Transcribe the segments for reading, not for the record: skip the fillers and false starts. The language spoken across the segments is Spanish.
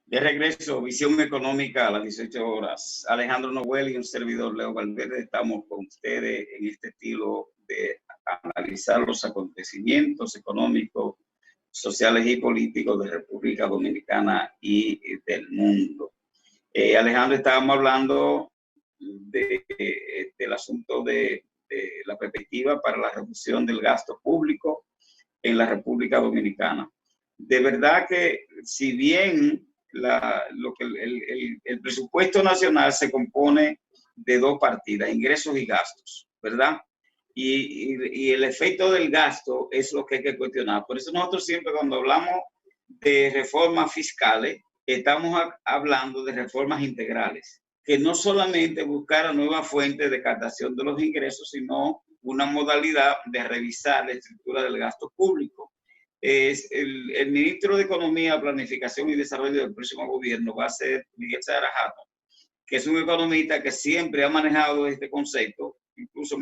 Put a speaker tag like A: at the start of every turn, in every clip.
A: De regreso, Visión Económica a las 18 horas. Alejandro Noel y un servidor, Leo Valverde, estamos con ustedes en este estilo de analizar los acontecimientos económicos, sociales y políticos de República Dominicana y del mundo. Alejandro, estábamos hablando del asunto de la perspectiva para la reducción del gasto público en la República Dominicana. De verdad que si bien el presupuesto nacional se compone de dos partidas, ingresos y gastos, ¿verdad? Y el efecto del gasto es lo que hay que cuestionar. Por eso nosotros siempre cuando hablamos de reformas fiscales, estamos hablando de reformas integrales, que no solamente buscar nuevas fuentes de captación de los ingresos, sino una modalidad de revisar la estructura del gasto público. El ministro de Economía, Planificación y Desarrollo del próximo gobierno va a ser Miguel Sarajato, que es un economista que siempre ha manejado este concepto. Incluso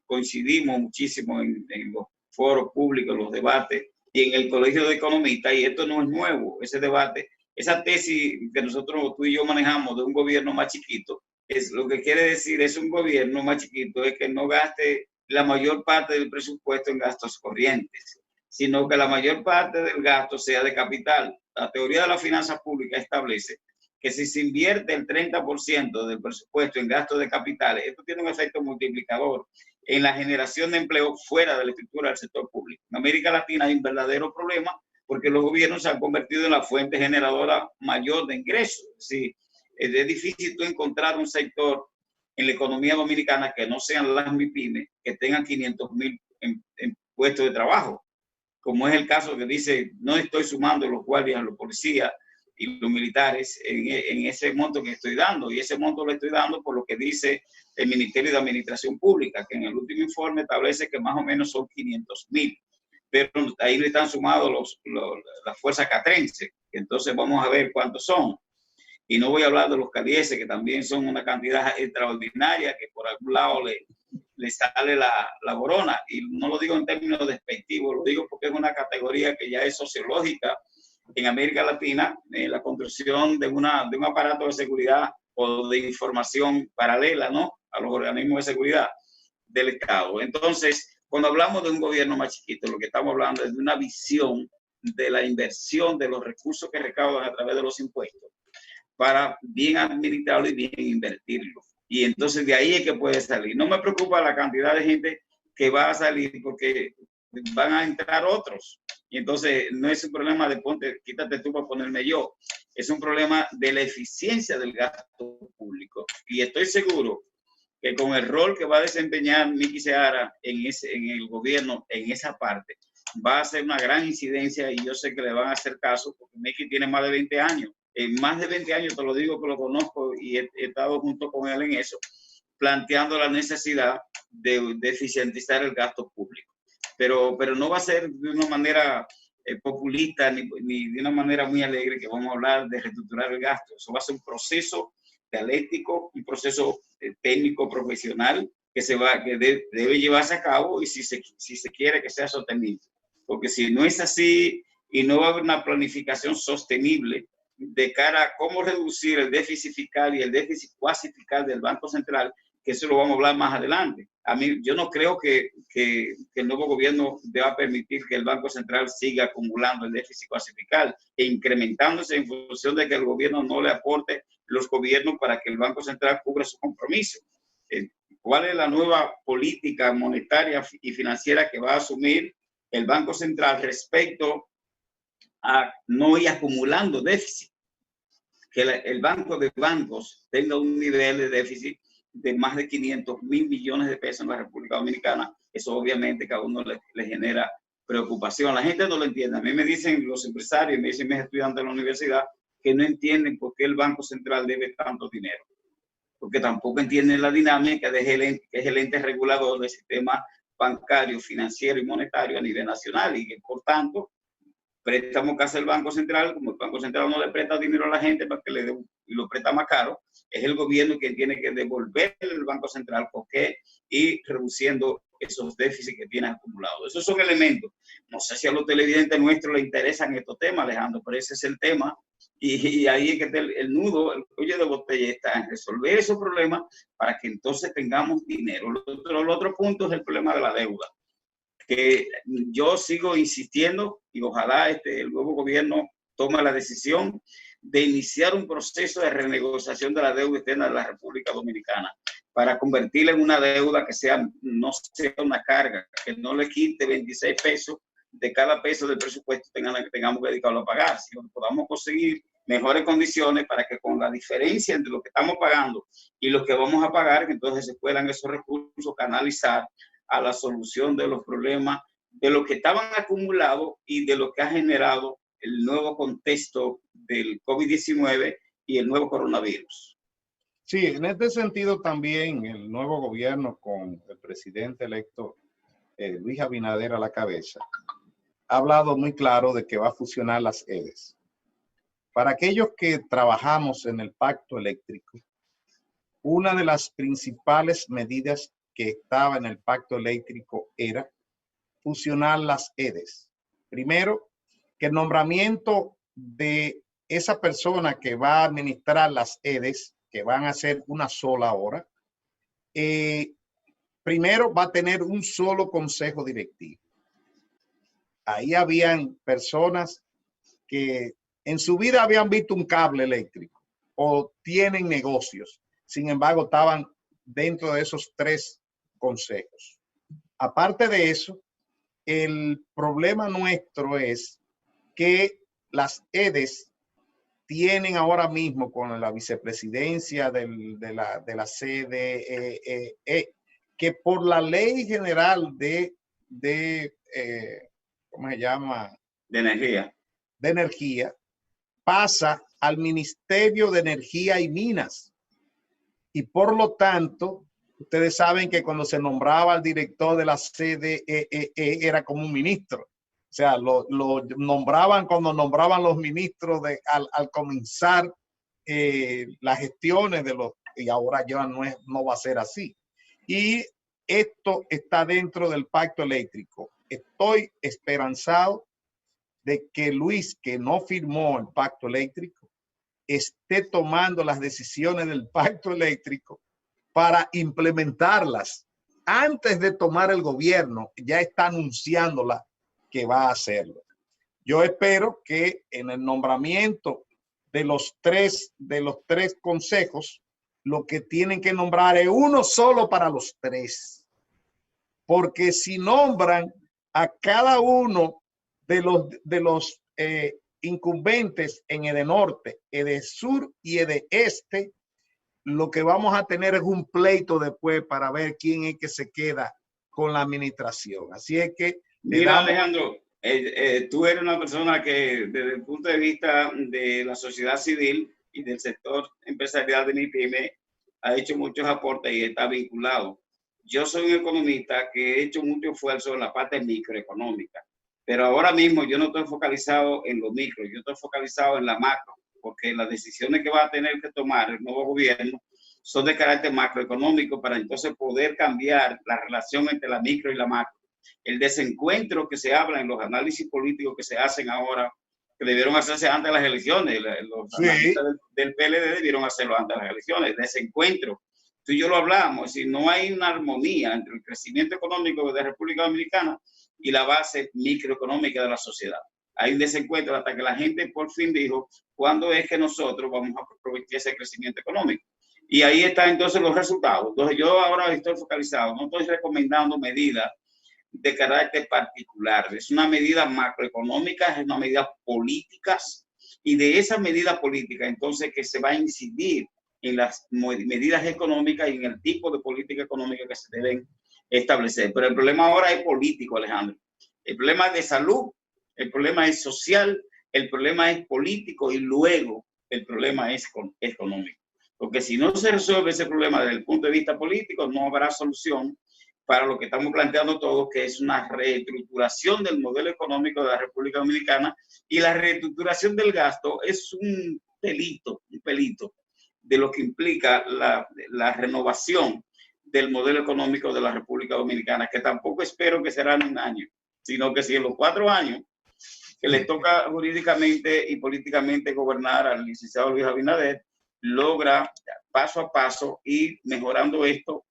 A: coincidimos muchísimo en los foros públicos, en los debates y en el Colegio de Economistas, y esto no es nuevo, ese debate, esa tesis que nosotros, tú y yo manejamos de un gobierno más chiquito, es lo que quiere decir es un gobierno más chiquito, es que no gaste la mayor parte del presupuesto en gastos corrientes, sino que la mayor parte del gasto sea de capital. La teoría de la finanza pública establece que si se invierte el 30% del presupuesto en gastos de capitales, esto tiene un efecto multiplicador en la generación de empleo fuera de la estructura del sector público. En América Latina hay un verdadero problema porque los gobiernos se han convertido en la fuente generadora mayor de ingresos. Sí, es difícil tú encontrar un sector en la economía dominicana que no sean las MIPYMES, que tengan 500,000 en puestos de trabajo, como es el caso que dice, no estoy sumando los guardias, los policías y los militares en ese monto que estoy dando, y ese monto lo estoy dando por lo que dice el Ministerio de Administración Pública, que en el último informe establece que más o menos son 500,000, pero ahí le están sumados las fuerzas catrenses, entonces vamos a ver cuántos son. Y no voy a hablar de los calieses, que también son una cantidad extraordinaria, que por algún lado le sale la borona, y no lo digo en términos despectivos, lo digo porque es una categoría que ya es sociológica en América Latina, la construcción de un aparato de seguridad o de información paralela, ¿no?, a los organismos de seguridad del Estado. Entonces, cuando hablamos de un gobierno más chiquito, lo que estamos hablando es de una visión de la inversión de los recursos que recaudan a través de los impuestos para bien administrarlo y bien invertirlo. Y entonces de ahí es que puede salir. No me preocupa la cantidad de gente que va a salir porque van a entrar otros. Y entonces no es un problema de quítate tú para ponerme yo. Es un problema de la eficiencia del gasto público. Y estoy seguro que con el rol que va a desempeñar Miki Seara en el gobierno, en esa parte, va a hacer una gran incidencia, y yo sé que le van a hacer caso porque Miki tiene más de 20 años. En más de 20 años, te lo digo que lo conozco y he estado junto con él en eso, planteando la necesidad de eficientizar el gasto público. Pero no va a ser de una manera populista ni de una manera muy alegre que vamos a hablar de reestructurar el gasto. Eso va a ser un proceso dialéctico, un proceso técnico, profesional, que debe llevarse a cabo, y si se quiere que sea sostenible. Porque si no es así y no va a haber una planificación sostenible de cara a cómo reducir el déficit fiscal y el déficit cuasi fiscal del Banco Central, que eso lo vamos a hablar más adelante. A mí, yo no creo que el nuevo gobierno deba permitir que el Banco Central siga acumulando el déficit cuasi fiscal e incrementándose en función de que el gobierno no le aporte los gobiernos para que el Banco Central cubra su compromiso. ¿Cuál es la nueva política monetaria y financiera que va a asumir el Banco Central respecto a no ir acumulando déficit? Que el banco de bancos tenga un nivel de déficit de más de 500,000 millones de pesos en la República Dominicana, eso obviamente que a uno le genera preocupación. La gente no lo entiende. A mí me dicen los empresarios, me dicen mis estudiantes de la universidad, que no entienden por qué el Banco Central debe tanto dinero, porque tampoco entienden la dinámica que es el ente regulador del sistema bancario, financiero y monetario a nivel nacional, y que por tanto préstamo que hace el Banco Central, como el Banco Central no le presta dinero a la gente para que le dé, y lo presta más caro, es el gobierno quien tiene que devolverle al Banco Central porque ir reduciendo esos déficits que tiene acumulados. Esos son elementos. No sé si a los televidentes nuestros les interesan estos temas, Alejandro, pero ese es el tema Y ahí es que está el nudo, el cuello de botella está en resolver esos problemas para que entonces tengamos dinero. El otro punto es el problema de la deuda, que yo sigo insistiendo y ojalá el nuevo gobierno tome la decisión de iniciar un proceso de renegociación de la deuda externa de la República Dominicana para convertirla en una deuda que sea, no sea una carga, que no le quite 26 pesos de cada peso del presupuesto tengamos que dedicarlo a pagar, sino que podamos conseguir mejores condiciones para que con la diferencia entre lo que estamos pagando y lo que vamos a pagar, que entonces se puedan esos recursos canalizar a la solución de los problemas, de lo que estaban acumulados y de lo que ha generado el nuevo contexto del COVID-19 y el nuevo coronavirus.
B: Sí, en este sentido también el nuevo gobierno con el presidente electo Luis Abinader a la cabeza ha hablado muy claro de que va a fusionar las EDES. Para aquellos que trabajamos en el pacto eléctrico, una de las principales medidas que estaba en el pacto eléctrico era fusionar las EDES. Primero, que el nombramiento de esa persona que va a administrar las EDES, que van a ser una sola hora, primero va a tener un solo consejo directivo. Ahí habían personas que en su vida habían visto un cable eléctrico o tienen negocios. Sin embargo, estaban dentro de esos 3 consejos. Aparte de eso, el problema nuestro es que las EDES tienen ahora mismo con la vicepresidencia de la CDE, que por la ley general ¿cómo se llama?
A: De energía.
B: De energía, pasa al Ministerio de Energía y Minas. Y por lo tanto, ustedes saben que cuando se nombraba al director de la CDE era como un ministro. O sea, lo nombraban cuando nombraban los ministros al comenzar las gestiones y ahora ya no va a ser así. Y esto está dentro del pacto eléctrico. Estoy esperanzado de que Luis, que no firmó el pacto eléctrico, esté tomando las decisiones del pacto eléctrico para implementarlas. Antes de tomar el gobierno, ya está anunciándola que va a hacerlo. Yo espero que en el nombramiento de los tres consejos, lo que tienen que nombrar es uno solo para los 3. Porque si nombran a cada uno de los incumbentes en Edenorte, Edesur y Edeste, lo que vamos a tener es un pleito después para ver quién es que se queda con la administración. Así es que...
A: Mira, Alejandro, tú eres una persona que desde el punto de vista de la sociedad civil y del sector empresarial de MIPYME ha hecho muchos aportes y está vinculado. Yo soy un economista que he hecho mucho esfuerzo en la parte microeconómica, pero ahora mismo yo no estoy focalizado en lo micro, yo estoy focalizado en la macro, porque las decisiones que va a tener que tomar el nuevo gobierno son de carácter macroeconómico para entonces poder cambiar la relación entre la micro y la macro. El desencuentro que se habla en los análisis políticos que se hacen ahora, que debieron hacerse antes de las elecciones, los analistas del PLD debieron hacerlo antes de las elecciones, el desencuentro. Tú y yo lo hablamos, si no hay una armonía entre el crecimiento económico de la República Dominicana y la base microeconómica de la sociedad. Hay un desencuentro hasta que la gente por fin dijo, ¿cuándo es que nosotros vamos a aprovechar ese crecimiento económico? Y ahí están entonces los resultados. Entonces yo ahora estoy focalizado, no estoy recomendando medidas de carácter particular. Es una medida macroeconómica, es una medida políticas y de esas medidas políticas entonces que se va a incidir en las medidas económicas y en el tipo de política económica que se deben establecer. Pero el problema ahora es político, Alejandro. El problema es de salud, el problema es social, el problema es político y luego el problema es económico. Porque si no se resuelve ese problema desde el punto de vista político, no habrá solución para lo que estamos planteando todos, que es una reestructuración del modelo económico de la República Dominicana, y la reestructuración del gasto es un pelito de lo que implica la renovación del modelo económico de la República Dominicana, que tampoco espero que será en un año, sino que si en los 4 años que le toca jurídicamente y políticamente gobernar al licenciado Luis Abinader, logra paso a paso ir mejorando esto.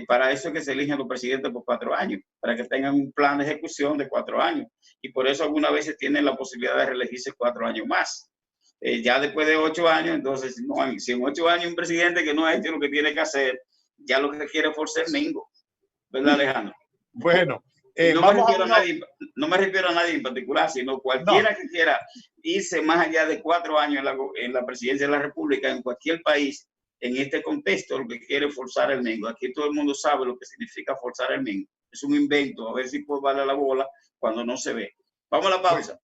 A: Para eso es que se eligen los presidentes por 4 años, para que tengan un plan de ejecución de 4 años. Y por eso algunas veces tienen la posibilidad de reelegirse 4 años más. Ya después de 8 años, entonces, no, si en 8 años un presidente que no ha hecho lo que tiene que hacer, ya lo que quiere es forzar Mingo. ¿Verdad, Alejandro?
B: Bueno,
A: no me refiero a nadie en particular, sino cualquiera que quiera irse más allá de 4 años en la presidencia de la República, en cualquier país, en este contexto, lo que quiere es forzar el Mingo. Aquí todo el mundo sabe lo que significa forzar el Mingo. Es un invento, a ver si puede valer la bola cuando no se ve. Vamos a la pausa.